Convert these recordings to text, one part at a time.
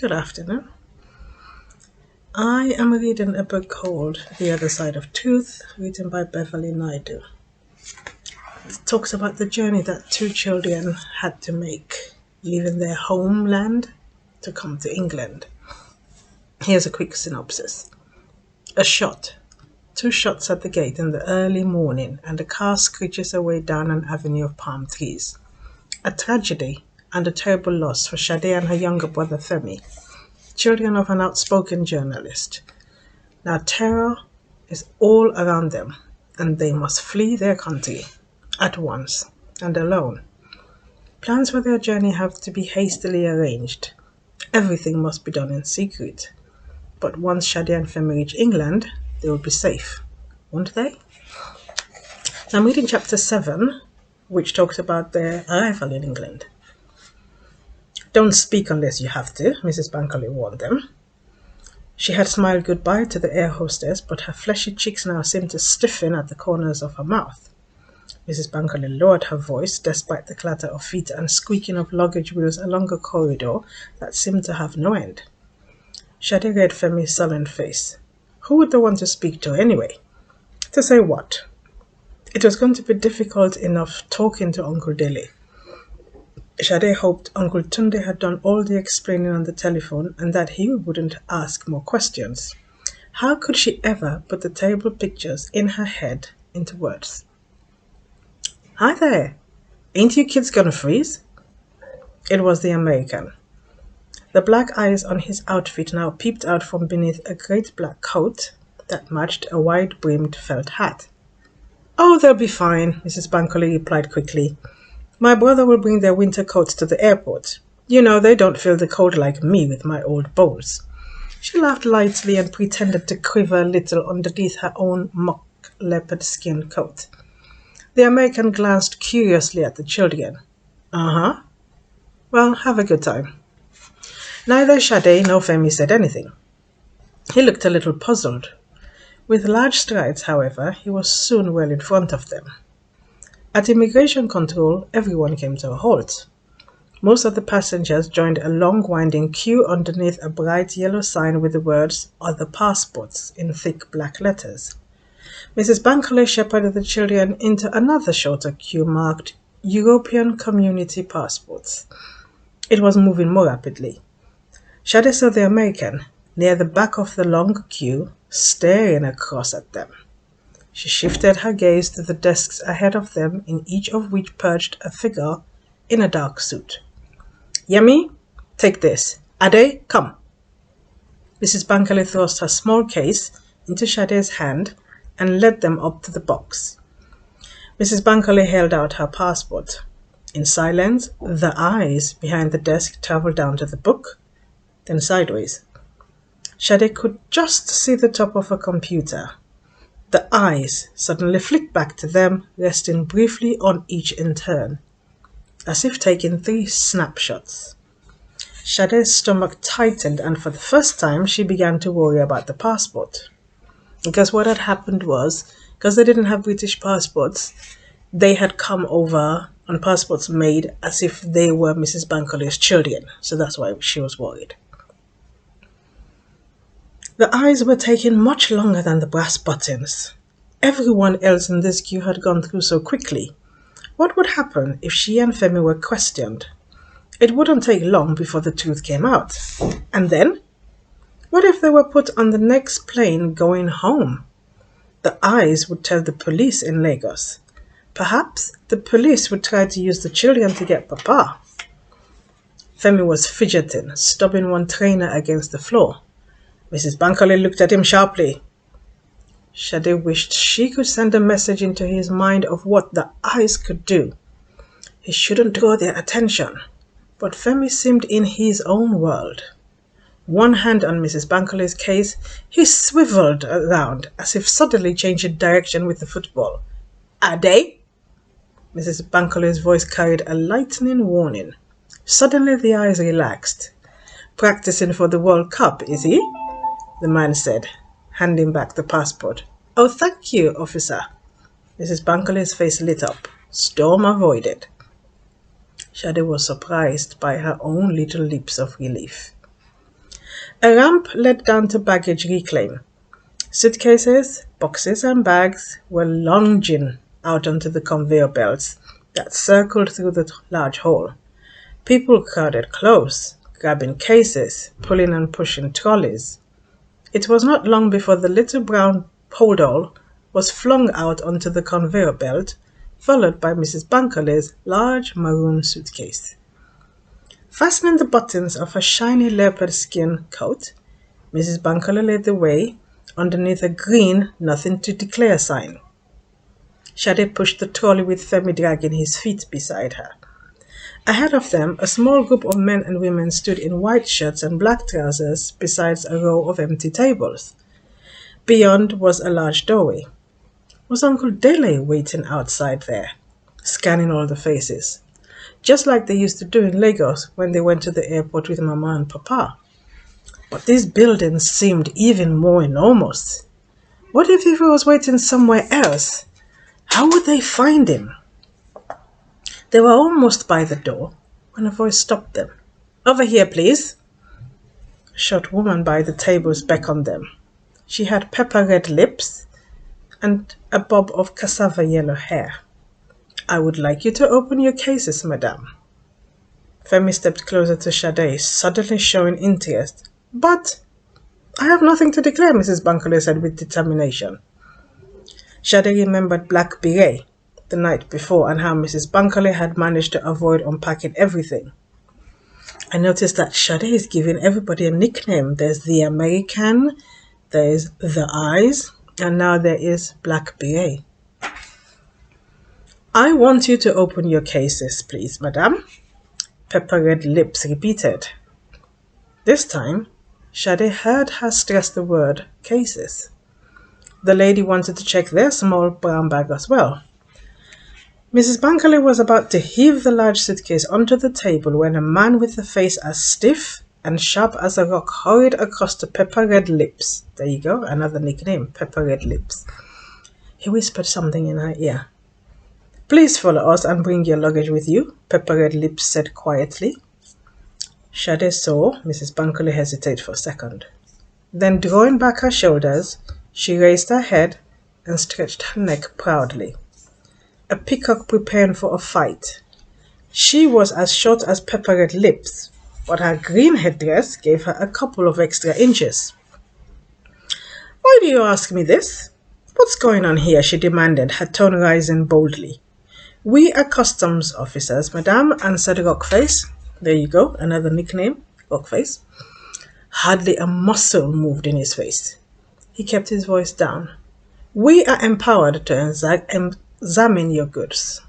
Good afternoon. I am reading a book called The Other Side of Truth, written by Beverly Naidoo. It talks about the journey that two children had to make, leaving their homeland to come to England. Here's a quick synopsis. A shot. Two shots at the gate in the early morning, and the car screeches away down an avenue of palm trees. A tragedy and a terrible loss for Sade and her younger brother Femi, children of an outspoken journalist. Now terror is all around them, and they must flee their country at once and alone. Plans for their journey have to be hastily arranged. Everything must be done in secret. But once Sade and Femi reach England, they will be safe, won't they? I'm reading chapter 7, which talks about their arrival in England. Don't speak unless you have to, Mrs. Bankley warned them. She had smiled goodbye to the air hostess, but her fleshy cheeks now seemed to stiffen at the corners of her mouth. Mrs. Bankley lowered her voice, despite the clatter of feet and squeaking of luggage wheels along a corridor that seemed to have no end. Sade read Femi's sullen face. Who would they want to speak to anyway? To say what? It was going to be difficult enough talking to Uncle Dilly. Sade hoped Uncle Tunde had done all the explaining on the telephone and that he wouldn't ask more questions. How could she ever put the terrible pictures in her head into words? Hi there. Ain't you kids gonna freeze? It was the American. The black eyes on his outfit now peeped out from beneath a great black coat that matched a wide-brimmed felt hat. Oh, they'll be fine, Mrs. Bankley replied quickly. My brother will bring their winter coats to the airport. You know, they don't feel the cold like me with my old bones. She laughed lightly and pretended to quiver a little underneath her own mock leopard skin coat. The American glanced curiously at the children. Uh-huh. Well, have a good time. Neither Sade nor Femi said anything. He looked a little puzzled. With large strides, however, he was soon well in front of them. At immigration control, everyone came to a halt. Most of the passengers joined a long winding queue underneath a bright yellow sign with the words "Other Passports" in thick black letters. Mrs. Bankley shepherded the children into another shorter queue marked European Community Passports. It was moving more rapidly. Sade saw the American, near the back of the long queue, staring across at them. She shifted her gaze to the desks ahead of them, in each of which perched a figure in a dark suit. Yemi, take this. Ade, come. Mrs. Bankley thrust her small case into Sade's hand and led them up to the box. Mrs. Bankley held out her passport. In silence, the eyes behind the desk traveled down to the book, then sideways. Sade could just see the top of a computer. The eyes suddenly flicked back to them, resting briefly on each in turn, as if taking 3 snapshots. Sade's stomach tightened, and for the first time she began to worry about the passport. Because what had happened was, because they didn't have British passports, they had come over on passports made as if they were Mrs. Bankley's children, so that's why she was worried. The eyes were taking much longer than the brass buttons. Everyone else in this queue had gone through so quickly. What would happen if she and Femi were questioned? It wouldn't take long before the truth came out. And then? What if they were put on the next plane going home? The eyes would tell the police in Lagos. Perhaps the police would try to use the children to get Papa. Femi was fidgeting, stubbing one trainer against the floor. Mrs. Bankley looked at him sharply. Sade wished she could send a message into his mind of what the eyes could do. He shouldn't draw their attention, but Femi seemed in his own world. One hand on Mrs. Bankley's case, he swiveled around as if suddenly changing direction with the football. Ade? Mrs. Bankley's voice carried a lightning warning. Suddenly the eyes relaxed. Practicing for the World Cup, is he? The man said, handing back the passport. Oh, thank you, officer. Mrs. Bankley's face lit up. Storm avoided. Sade was surprised by her own little leaps of relief. A ramp led down to baggage reclaim. Suitcases, boxes, and bags were lunging out onto the conveyor belts that circled through the large hall. People crowded close, grabbing cases, pulling and pushing trolleys. It was not long before the little brown holdall was flung out onto the conveyor belt, followed by Mrs. Bunkerley's large maroon suitcase. Fastening the buttons of her shiny leopard skin coat, Mrs. Bunkerley led the way underneath a green "Nothing to Declare" sign. Shade pushed the trolley with Femi dragging his feet beside her. Ahead of them, a small group of men and women stood in white shirts and black trousers besides a row of empty tables. Beyond was a large doorway. Was Uncle Dele waiting outside there, scanning all the faces, just like they used to do in Lagos when they went to the airport with Mama and Papa? But these buildings seemed even more enormous. What if he was waiting somewhere else? How would they find him? They were almost by the door when a voice stopped them. "Over here, please." A short woman by the tables beckoned them. She had pepper-red lips and a bob of cassava yellow hair. "I would like you to open your cases, madame." Femi stepped closer to Sade, suddenly showing interest. "But I have nothing to declare," Mrs. Bunkerley said with determination. Sade remembered Black Beret the night before and how Mrs. Bunkerley had managed to avoid unpacking everything. I noticed that Sade is giving everybody a nickname. There's the American, there's the Eyes, and now there is Black Beret. "I want you to open your cases, please, madame," Pepper-Red Lips repeated. This time, Sade heard her stress the word cases. The lady wanted to check their small brown bag as well. Mrs. Bunkerley was about to heave the large suitcase onto the table when a man with a face as stiff and sharp as a rock hurried across to Pepper-Red Lips. There you go, another nickname, Pepper-Red Lips. He whispered something in her ear. "Please follow us and bring your luggage with you," Pepper-Red Lips said quietly. Sade saw Mrs. Bunkerley hesitate for a second. Then, drawing back her shoulders, she raised her head and stretched her neck proudly. A peacock preparing for a fight. She was as short as Pepper-Red Lips, but her green headdress gave her a couple of extra inches. "Why do you ask me this? What's going on here?" she demanded, her tone rising boldly. "We are customs officers, madame," answered Rockface. There you go, another nickname, Rockface. Hardly a muscle moved in his face. He kept his voice down. "We are empowered to examine your goods.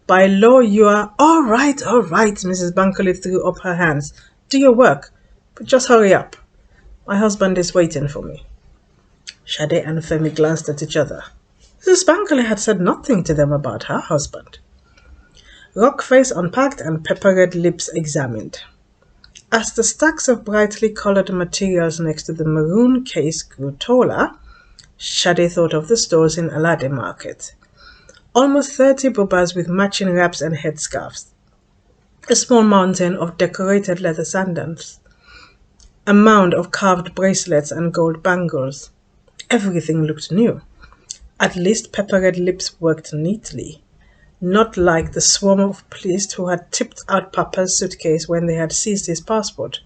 By law, you are—" All right, Mrs. Bunkerley threw up her hands. "Do your work, but just hurry up. My husband is waiting for me." Sade and Femi glanced at each other. Mrs. Bunkerley had said nothing to them about her husband. Rockface unpacked and Pepper-Red Lips examined. As the stacks of brightly colored materials next to the maroon case grew taller, Sade thought of the stores in Aladdin Market. Almost 30 bubas with matching wraps and headscarves. A small mountain of decorated leather sandals. A mound of carved bracelets and gold bangles. Everything looked new. At least Pepper-Red Lips worked neatly. Not like the swarm of police who had tipped out Papa's suitcase when they had seized his passport.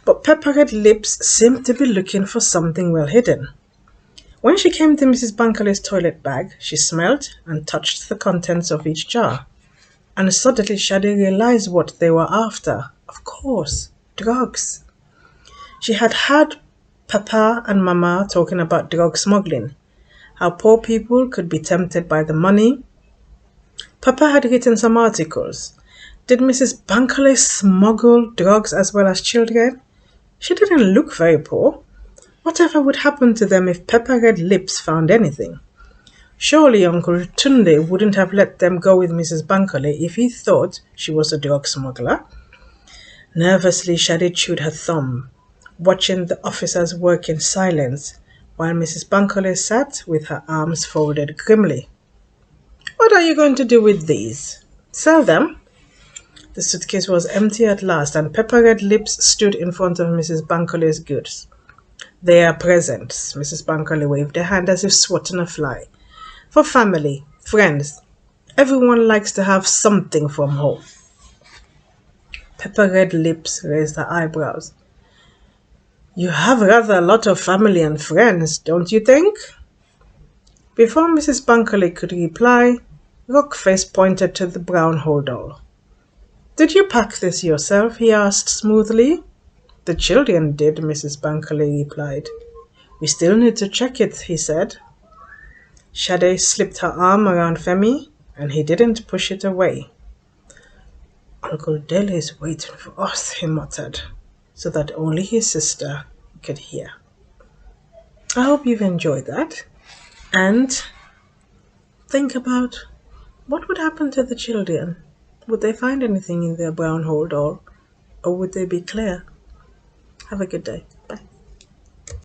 But Pepper-Red Lips seemed to be looking for something well hidden. When she came to Mrs. Bunkerley's toilet bag, she smelled and touched the contents of each jar. And suddenly Sade realized what they were after. Of course, drugs. She had heard Papa and Mama talking about drug smuggling, how poor people could be tempted by the money. Papa had written some articles. Did Mrs. Bunkerley smuggle drugs as well as children? She didn't look very poor. Whatever would happen to them if Pepper-Red Lips found anything? Surely Uncle Tunde wouldn't have let them go with Mrs. Bunkerley if he thought she was a drug smuggler. Nervously, Sade chewed her thumb, watching the officers work in silence, while Mrs. Bunkerley sat with her arms folded grimly. "What are you going to do with these? Sell them?" The suitcase was empty at last, and pepper-red lips stood in front of Mrs. Bankerley's goods. "They are presents." Mrs. Bankerley waved her hand as if swatting a fly. "For family, friends. Everyone likes to have something from home." Pepper-red lips raised her eyebrows. "You have rather a lot of family and friends, don't you think?" Before Mrs. Bankerley could reply, Rockface pointed to the brown hold-all. "Did you pack this yourself?" he asked smoothly. "The children did," Mrs. Bankerley replied. "We still need to check it," he said. Shade slipped her arm around Femi, and he didn't push it away. "Uncle Dele is waiting for us," he muttered, so that only his sister could hear. I hope you've enjoyed that. And think about what would happen to the children. Would they find anything in their brown hold, or would they be clear? Have a good day. Bye.